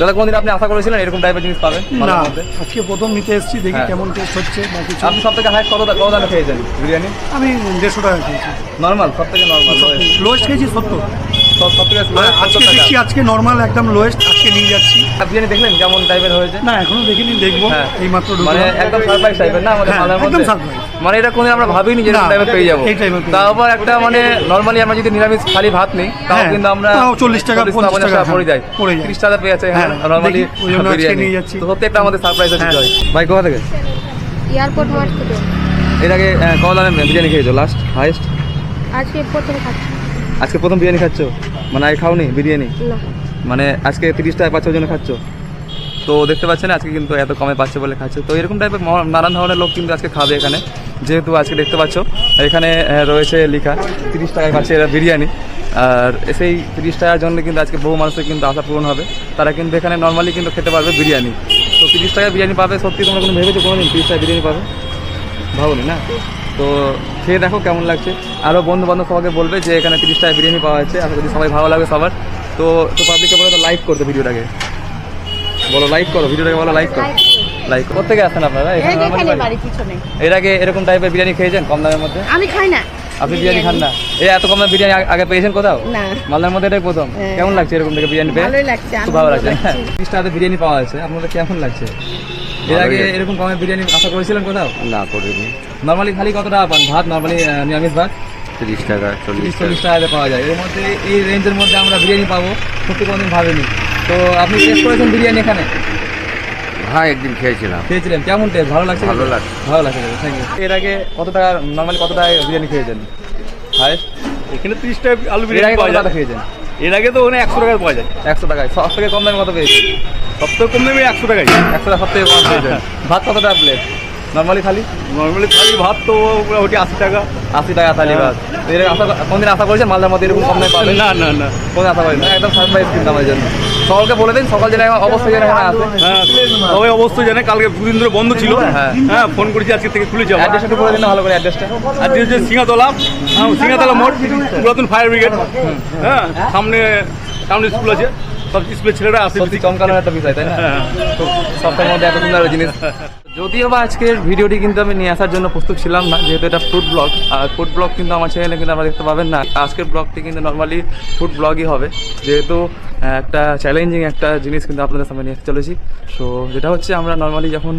দাদা কোনদিন আপনি আশা করেছিলেন এরকম টাইপের জিনিস পাবেন? না, আজকে প্রথম নিতে এসেছি, দেখি কেমন টেস্ট হচ্ছে না কিছু। আপনি সব থেকে হাইস্ট কত দামে খেয়েছেন বিরিয়ানি? আমি 150 টাকা খেয়েছি। নর্মাল, সব থেকে নর্মাল লোয়েস্ট খেয়েছি 70। সব থেকে আজকে দেখছি, আজকে নর্মাল একদম লোয়েস্ট আজকে নিয়ে যাচ্ছি। বিরিয়ানি দেখলেন কেমন টাইপের হয়েছে? না এখনো দেখিনি, দেখবো। এই মাত্র মানে একদম সারপ্রাইজ টাইপের না আমাদের মালার মধ্যে? একদম সারপ্রাইজ। মানে এটা কোনদিন আমরা ভাবিনি যে এরকম টাইপের পেয়ে যাবো। তাও আবার একটা মানে নরমালি আমরা যদি নিরামিষ খালি ভাত নেই তাও কিন্তু আমরা 40 টাকা 50 টাকা পড়ে যাই, 30 টাকা পেয়ে যাচ্ছে নরমালি বিরিয়ানি। তো সত্যি একটা আমাদের সারপ্রাইজ হচ্ছে। ভাই কোথা থেকে? এয়ারপোর্ট মাঠ থেকে। এর আগে কত দামে বিরিয়ানি খেয়েছো লাস্ট হাইস্ট? আজকে প্রথম খাচ্ছি। আজকে প্রথম বিরিয়ানি খাচ্ছো? মানে আগে খাওনি বিরিয়ানি? না। মানে আজকে 30 টাকা পাচ্ছ জন্য খাচ্ছ? তো দেখতে পাচ্ছেন আজকে কিন্তু এত কমে পাচ্ছে বলে খাচ্ছে। তো এরকম টাইপের নানান ধরনের লোক কিন্তু আজকে খাবে এখানে। যেহেতু আজকে দেখতে পাচ্ছ এখানে রয়েছে লেখা 30 টাকায় পাচ্ছে এরা বিরিয়ানি। আর সেই 30 টাকার জন্য কিন্তু আজকে বহু মানুষের কিন্তু আশা পূরণ হবে। তারা কিন্তু এখানে নর্মালি কিন্তু খেতে পারবে বিরিয়ানি। তো 30 টাকায় বিরিয়ানি পাবে, সত্যি তোমরা কোনো ভেবেছো কোনো দিন 30 টাকায় বিরিয়ানি পাবে? ভাবনি না? তো খেয়ে দেখো কেমন লাগছে। আরও বন্ধু বান্ধব সবাইকে বলবে যে এখানে 30 টাকায় বিরিয়ানি পাওয়া যাচ্ছে। আশা করি সবাই ভালো লাগবে সবার। তো পাবলিককে বলে তো লাইক করতে ভিডিওটাকে, বলো লাইক করো ভিডিওটাকে, বলো লাইক করো। লাইক কোথেকে আসেন আপনারা? এর আগে এরকম টাইপের বিরিয়ানি খেয়েছেন কম দামের মধ্যে? আমি খাই না। আপনি বিরিয়ানি খান না? এই এত কম দামের বিরিয়ানি আগে পেয়েছেন কোথাও? না। মালদার মধ্যে এটাই প্রথম। কেমন লাগছে এরকম থেকে বিরিয়ানি পেয়ে? ভালোই লাগছে, খুব ভালো লাগছে। 30 টাকাতে বিরিয়ানি পাওয়া যাচ্ছে, আপনাদের কেমন লাগছে? এর আগে এরকম কমের বিরিয়ানি আশা করেছিলেন কোথাও? না করিনি। নর্মালি খালি কত টাকা পান ভাত? নর্মালি নিরামিষ ভাত 30 টাকা 40 টাকাতে পাওয়া যায়। এর মধ্যে এই রেঞ্জের মধ্যে আমরা বিরিয়ানি পাবো সত্যি কোনোদিন ভাবিনি। তো আপনি টেস্ট করেছেন বিরিয়ানি এখানে? হ্যাঁ একদিন খেয়েছিলাম। খেয়েছিলেন, কেমন টেস্ট? ভালো লাগছে? ভালো লাগছে। ভালো লাগছে, থ্যাংক ইউ। এর আগে কত টাকা নর্মালি কত টাকায় বিরিয়ানি খেয়েছেন হাইস্ট? এখানে 30 টাকা আলু এর আগে কত টাকা খেয়েছেন? এর আগে তো ওখানে 100 টাকা পাওয়া যায়। 100 টাকায়। সব থেকে কম দামে কত পেয়েছেন? সব থেকে কম দামে 100 টাকায়। 100 টাকা সব থেকে কম পেয়েছেন। ভাত কত টাকা প্লেট নর্মালি খালি? নর্মালি থালি ভাত তো ওটি 80 টাকা। 80 টাকা থালি ভাত। এর আশা কোনদিন আশা করেছেন মালদার মধ্যে এরকম কম দামে পাবেন? না না না, কোনো আশা করেন না? একদম সারপ্রাইজ কিন্তু আমার জন্য। সকলকে বলে দিন, সকাল জেলায় অবশ্যই যেন এখানে আসে। হ্যাঁ সবাই অবশ্যই জানে, কালকে দুদিন ধরে বন্ধ ছিল। হ্যাঁ ফোন করেছি, আজকে থেকে খুলে যাবো। অ্যাড্রেসটা একটু বলে দিন ভালো করে, অ্যাড্রেসটা। আজকে হচ্ছে সিঙ্গাতলা, সিঙ্গাতলা মোড়, পুরাতন ফায়ার ব্রিগেড। হ্যাঁ সামনে টাউন স্কুল আছে, সব স্কুলের ছেলেরা আসে। সত্যি চমকানোর একটা বিষয়, তাই না? তো সপ্তাহের মধ্যে এত সুন্দর জিনিস। যদিও বা আজকের ভিডিওটি কিন্তু আমি নিয়ে আসার জন্য প্রস্তুত ছিলাম না, যেহেতু এটা ফুড ব্লগ। আর ফুড ব্লগ কিন্তু আমার চ্যানেলে কিন্তু আপনারা দেখতে পাবেন না। আজকের ব্লগটি কিন্তু নর্মালি ফুড ব্লগই হবে, যেহেতু একটা চ্যালেঞ্জিং একটা জিনিস কিন্তু আপনাদের সামনে নিয়ে চলেছি। সো যেটা হচ্ছে আমরা নর্মালি যখন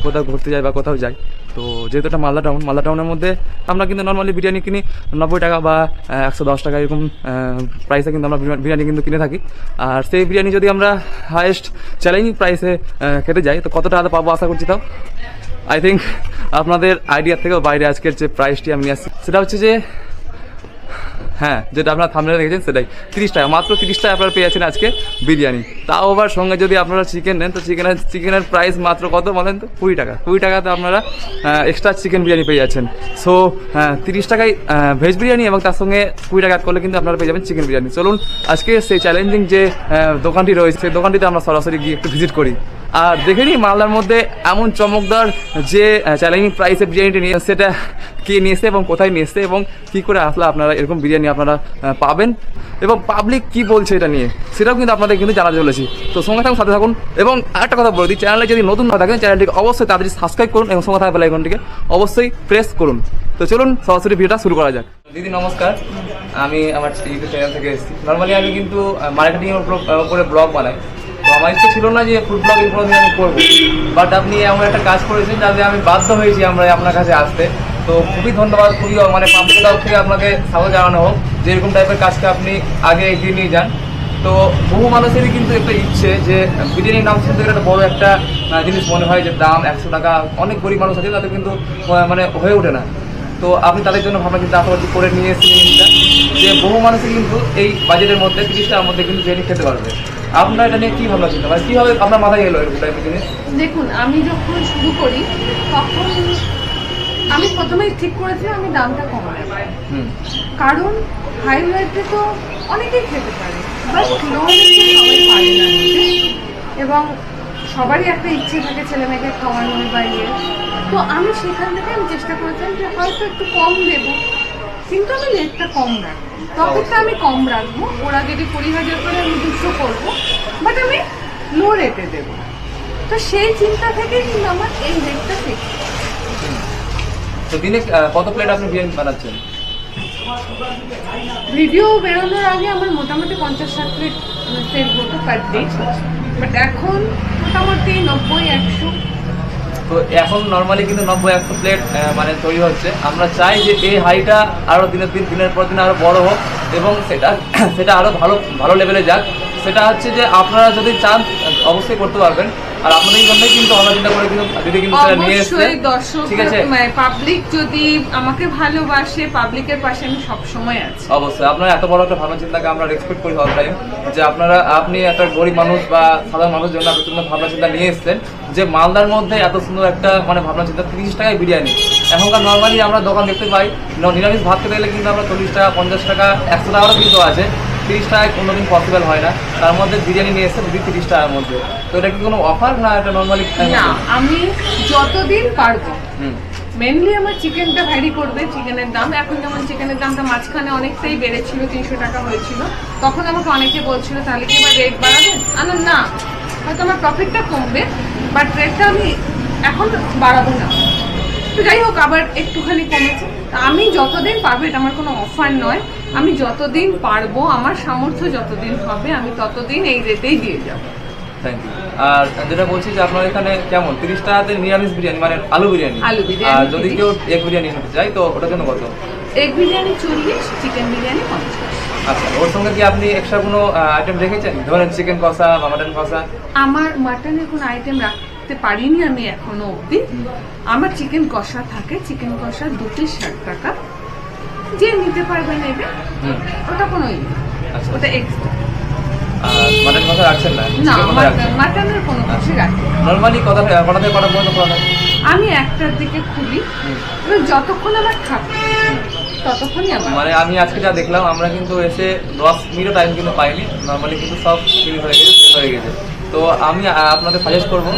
কোথাও ঘুরতে যাই বা কোথাও যাই, তো যেহেতু এটা মালদা টাউনের মধ্যে আমরা কিন্তু নর্মালি বিরিয়ানি কিনি 90 টাকা বা 110 টাকা এরকম প্রাইসে কিন্তু আমরা বিরিয়ানি কিন্তু কিনে থাকি। আর সেই বিরিয়ানি যদি আমরা হাইয়েস্ট চ্যালেঞ্জিং প্রাইসে খেতে যাই তো কত টাকা পাবো আশা করছি? তাও আই থিঙ্ক আপনাদের আইডিয়া থেকেও বাইরে আজকের যে প্রাইসটি আমি নিয়ে আসছি সেটা হচ্ছে যে, হ্যাঁ যেটা আপনারা থাম্বনেলে দেখেছেন সেটাই, 30 টাকা। মাত্র 30 টাকা আপনারা পেয়েছেন আজকে বিরিয়ানি। তাও আবার সঙ্গে যদি আপনারা চিকেন নেন তো চিকেনের প্রাইস মাত্র কত বলেন তো? 20 টাকা। 20 টাকাতে আপনারা এক্সট্রা চিকেন বিরিয়ানি পেয়ে যাচ্ছেন। সো 30 টাকায় ভেজ বিরিয়ানি এবং তার সঙ্গে 20 টাকা অ্যাড করলে কিন্তু আপনারা পেয়ে যাবেন চিকেন বিরিয়ানি। চলুন আজকে সেই চ্যালেঞ্জিং যে দোকানটি রয়েছে সেই দোকানটিতে আমরা সরাসরি গিয়ে একটু ভিজিট করি আর দেখে নিই মালদার মধ্যে এমন চমকদার যে চ্যালেঞ্জিং প্রাইসে বিরিয়ানিটি নিয়ে সেটা কে নিয়েছে এবং কোথায় নিয়েছে এবং কী করে আসলে আপনারা এরকম বিরিয়ানি আপনারা পাবেন এবং পাবলিক কি বলছে এটা নিয়ে সেটাও কিন্তু আপনাদের কিন্তু জানাতে চলেছি। তো সঙ্গে থাকুন, সাথে থাকুন। এবং আরেকটা কথা বলে দিই, চ্যানেলে যদি নতুন না থাকেন চ্যানেলটিকে অবশ্যই তাড়াতাড়ি সাবস্ক্রাইব করুন এবং সঙ্গে থাকা বেল আইকনটিকে অবশ্যই প্রেস করুন। তো চলুন সরাসরি ভিডিওটা শুরু করা যাক। দিদি নমস্কার, আমি আমার ইউটিউব চ্যানেল থেকে এসেছি। নর্মালি আমি কিন্তু মার্কেটিংয়ের উপরে ব্লগ বানাই। তো আমার ইচ্ছে ছিল না যে ফুড ব্লগিং কোনোদিন আমি করবো, বাট আপনি এমন একটা কাজ করেছেন যাতে আমি বাধ্য হয়েছি আমরা আপনার কাছে আসতে। তো খুবই ধন্যবাদ, খুবই মানে পাবলিক তরফ থেকে আপনাকে স্বাগত জানানো হোক যে এরকম টাইপের কাজকে আপনি আগে এগিয়ে নিয়ে যান। তো বহু মানুষেরই কিন্তু একটা ইচ্ছে যে বিরিয়ানির নাম শুনতে গেলে একটা বড় একটা জিনিস মনে হয় যে দাম 100 টাকা। অনেক গরিব মানুষ আছে তাদের কিন্তু মানে হয়ে ওঠে না। তো আপনি তাদের জন্য ভাবনা কিন্তু আশাবাদী করে নিয়ে এসেছেন জিনিসটা যে বহু মানুষই কিন্তু এই বাজেটের মধ্যে 30 টাকার মধ্যে কিন্তু বিরিয়ানি খেতে পারবে। আপনার এটা নিয়ে কী ভাবনা চিন্তা, মানে কীভাবে আপনার মাথায় এলো এরকম টাইপের জিনিস? দেখুন, আমি যখন শুরু করি তখন আমি প্রথমেই ঠিক করেছি আমি দামটা কমাবো, কারণ হাইওয়েতে তো অনেকেই খেতে পারে বাট লো সবাই পারে না এবং সবারই একটা ইচ্ছে থাকে ছেলে মেয়েকে খাওয়ানোর বা ইয়ে। তো আমি সেখান থেকে আমি চেষ্টা করেছিলাম যে হয়তো একটু কম দেবো, কিন্তু আমি রেটটা কম রাখবো, প্রফিটটা আমি কম রাখবো। ওরা যদি 20,000 করে আমি 200 করবো, বাট আমি লো রেটে দেবো। তো সেই চিন্তা থেকেই কিন্তু আমার এই রেটটা ফিক্স। তো দিনে কত প্লেট আপনি বিরিয়ানি বানাচ্ছেন? ভিডিও বেরোনোর আগে আমার মোটামুটি 50-60 প্লেট সেল হতো পার ডে, বাট এখন মোটামুটি 90-100। তো এখন নর্মালি কিন্তু 90-100 প্লেট মানে তৈরি হচ্ছে। আমরা চাই যে এই হাইটা আরও দিনের পর দিন আরও বড় হোক এবং সেটা আরও ভালো লেভেলে যাক। সেটা হচ্ছে যে আপনারা যদি চান অবশ্যই করতে পারবেন। আর আপনাদের জন্যই কিন্তু আমরা চিন্তা করে কিন্তু দিদি কিন্তু সেটা নিয়ে এসছে, অবশ্যই দর্শক ঠিক আছে? মানে পাবলিক যদি আমাকে ভালোবাসে, পাবলিকের পাশে আমি সবসময় আছি। অবশ্যই আপনার এত বড় একটা ভাবনা চিন্তাকে আমরা রেসপেক্ট করি সব টাইম, যে আপনি একটা গরিব মানুষ বা সাধারণ মানুষের জন্য এত সুন্দর ভাবনা চিন্তা নিয়ে এসছেন, যে মালদার মধ্যে এত সুন্দর একটা মানে ভাবনা চিন্তা। 30 টাকায় বিরিয়ানি। এখনকার নর্মালি আমরা দোকান দেখতে পাই নিরামিষ ভাত খেতে গেলে কিন্তু আমরা 40 টাকা, 50 টাকা, 100 টাকারও কিন্তু আছে। 30 টাকায় কোনোদিন পসিবল হয় না। তার মধ্যে বিরিয়ানি নিয়ে এসছে 30 টাকার মধ্যে। তো এটা কি কোনো অফার না এটা নর্মালি? না, আমি যতদিন পারবো, মেনলি আমার চিকেনটা ভ্যারি করবে, চিকেনের দাম। এখন যেমন চিকেনের দামটা মাঝখানে অনেকটাই বেড়েছিল, 300 টাকা হয়েছিল, তখন আমাকে অনেকে বলছিল তাহলে কি এবার রেট বাড়াবে? না, হয়তো আমার প্রফিটটা কমবে, বাট রেটটা আমি এখন বাড়াবো না। তো যাই হোক, আবার একটুখানি কমেছে। আমি যতদিন পারবো, এটা আমার কোনো অফার নয়, আমি যতদিন পারবো, আমার সামর্থ্য যতদিন হবে, আমি ততদিন এই রেটেই দিয়ে যাবো। Thank you. আর যেটা বলছি যে আপনার এখানে কেমন 30 টাকাতে নিরামিষ বিরিয়ানি মানে আলু বিরিয়ানি, আর যদি কেউ এগ বিরিয়ানি নিতে চায় তো ওটার জন্য কত? Egg biryani 40, chicken biryani 50। আচ্ছা, ওর সঙ্গে কি আপনি এক্সট্রা কোনো আইটেম রেখেছেন, ধরেন চিকেন কষা বা মাটন কষা? আমার মাটনের কোনো আইটেম রাখতে পারিনি আমি এখনো অবধি। আমার চিকেন কষা থাকে, চিকেন কষা 2 পিস 60 টাকা, যে নিতে পারবে নেবে, ওটা কোনো আচ্ছা, ওটা এক্সট্রা। আর মাটন কষা রাখছেন না? না, মাটনের কোনো কিছু রাখি। নর্মালি কটা পর্যন্ত খোলা থাকে? আমি 1টার দিকে খুলি, এবার যতক্ষণ আমার থাকে ততক্ষণই আমার। মানে আমি আজকে যা দেখলাম, আমরা কিন্তু এসে 10 মিনিটও টাইম কিন্তু পাইনি। নর্মালি কিন্তু সব ফিনিশ হয়ে গেছে, শেষ হয়ে গেছে। তো আমি আপনাদের সাজেস্ট করবো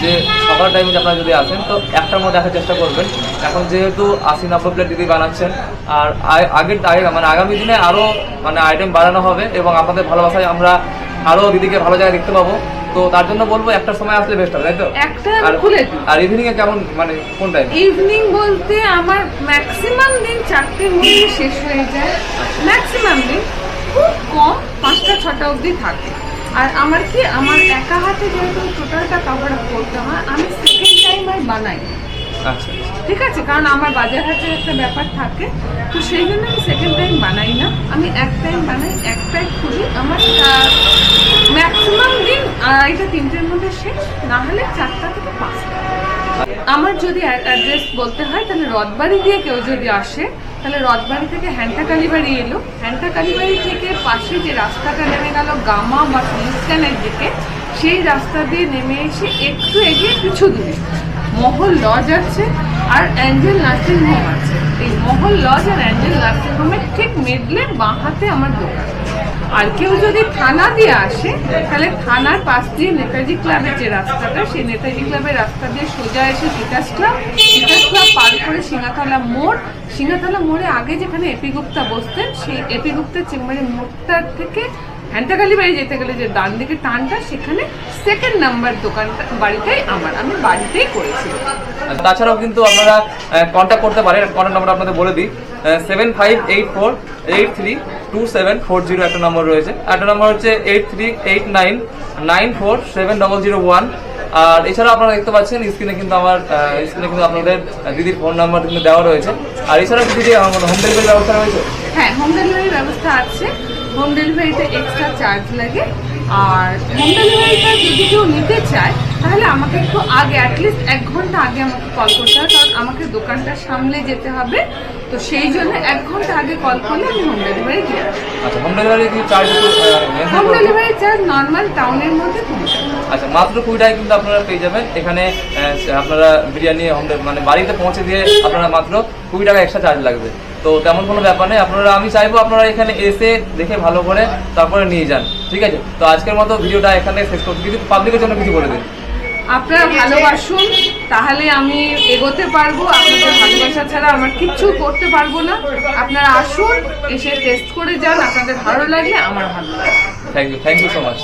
যে সকাল টাইমে আপনারা যদি আসেন তো 1টার মধ্যে দেখার চেষ্টা করবেন। এখন যেহেতু 80-90 প্লেট দিদি বানাচ্ছেন, আর মানে আগামী দিনে আরও মানে আইটেম বাড়ানো হবে এবং আপনাদের ভালোবাসায় আমরা আরও দিদিকে ভালো জায়গায় দেখতে পাবো। তো তার জন্য বলবো 1টার সময় আসলে বেস্ট হবে, তাই তো? 1টা খুলে দিই। আর ইভিনিং এ কেমন, মানে কোন টাইম? ইভিনিং বলতে আমার ম্যাক্সিমাম দিন 4টের মধ্যে শেষ হয়ে যায়, ম্যাক্সিমাম দিন, খুব কম 5টা-6টা অবধি থাকে। আর আমার একা হাতে যেহেতু টোটালটা কভার আপ করতে হয়, আমি সেকেন্ড টাইম আর বানাই। আচ্ছা, ঠিক আছে, কারণ আমার বাজার হাটের একটা ব্যাপার থাকে, তো সেই জন্য আমি সেকেন্ড টাইম বানাই না, আমি 1 টাইম বানাই, 1টাই খুলি। আমার ম্যাক্সিমাম দিন 2:30-3টের মধ্যে শেষ, না হলে 4টা থেকে 5টা। আমার যদি অ্যাড্রেস বলতে হয়, তাহলে রথবাড়ি দিয়ে কেউ যদি আসে, তাহলে রথবাড়ি থেকে হ্যান্টা কালীবাড়ি এলো, হ্যান্টা কালীবাড়ি থেকে পাশে যে রাস্তাটা নেমে গেল গামা বা স্ট্যান্ডের দিকে, সেই রাস্তা দিয়ে নেমে এসে একটু এগিয়ে কিছু দূরে মহল লজ আছে আর অ্যাঞ্জেল নার্সিং হোম আছে। এই মহল লজ আর অ্যাঞ্জেল নার্সিং হোমের ঠিক মিডলে বাঁ হাতে আমার দোকান। আর কেউ যদি থানা দিয়ে আসে, তাহলে থানার পাশ দিয়ে নেতাজি ক্লাবের যে রাস্তাটা, সেই নেতাজি ক্লাবের রাস্তা দিয়ে সোজা এসে তিতাস ক্লাব পার করে সিঙ্গাতলা মোড়ে আগে যেখানে এপিগুপ্তা বসতেন, সেই এপিগুপ্তার চেম্বারের মোড়টার থেকে হ্যান্টাকালী বাড়ি যেতে গেলে যে ডান দিকে টানটা, সেখানে 2nd নাম্বার দোকানটা, বাড়িটাই আমার, আমি বাড়িতেই করেছি। তাছাড়াও কিন্তু আপনারা কন্ট্যাক্ট করতে পারেন। কন্ট্যাক্ট নাম্বার আপনাদের বলে দিই, 7584832740 একটা নম্বর রয়েছে। একটা নম্বর হচ্ছে 8389947001। আর এছাড়াও আপনারা দেখতে পাচ্ছেন স্ক্রিনে কিন্তু আপনাদের দিদির ফোন নাম্বার কিন্তু দেওয়া রয়েছে। আর এছাড়াও দিদি আমার হোম ডেলিভারি ব্যবস্থা রয়েছে? হ্যাঁ, হোম ডেলিভারি ব্যবস্থা আছে। হোম ডেলিভারিতে এক্সট্রা চার্জ লাগে। আর হোম ডেলিভারিটা যদি কেউ নিতে চায়, তাহলে আমাকে একটু আগে, অ্যাটলিস্ট 1 ঘন্টা আগে আমাকে কল করতে হবে, কারণ আমাকে দোকানটা সামলে যেতে হবে। তো সেই জন্য 1 ঘন্টা আগে কল করলে আমি হোম ডেলিভারি দিয়ে আসবো। আচ্ছা, হোম ডেলিভারি কি charge? Home delivery charge normal টাউনের মধ্যে 20 টাকা। আচ্ছা, মাত্র 20 টাকায় কিন্তু আপনারা পেয়ে যাবেন এখানে। আপনারা বিরিয়ানি মানে বাড়িতে পৌঁছে দিয়ে আপনারা মাত্র 20 টাকা এক্সট্রা চার্জ লাগবে। তো তেমন কোনো ব্যাপার নেই। আমি চাইবো আপনারা এখানে এসে দেখে ভালো করে তারপরে নিয়ে যান, ঠিক আছে? তো আজকের মতো ভিডিওটা এখানে শেষ করছি। কিছু পাবলিকের জন্য কিছু বলে দিন। আপনারা ভালোবাসুন, তাহলে আমি এগোতে পারবো। আপনাদের ভালোবাসা ছাড়া আমার কিচ্ছু করতে পারবো না। আপনারা আসুন, এসে টেস্ট করে যান, আপনাদের ভালো লাগলে আমার ভালো লাগে। Thank you so much.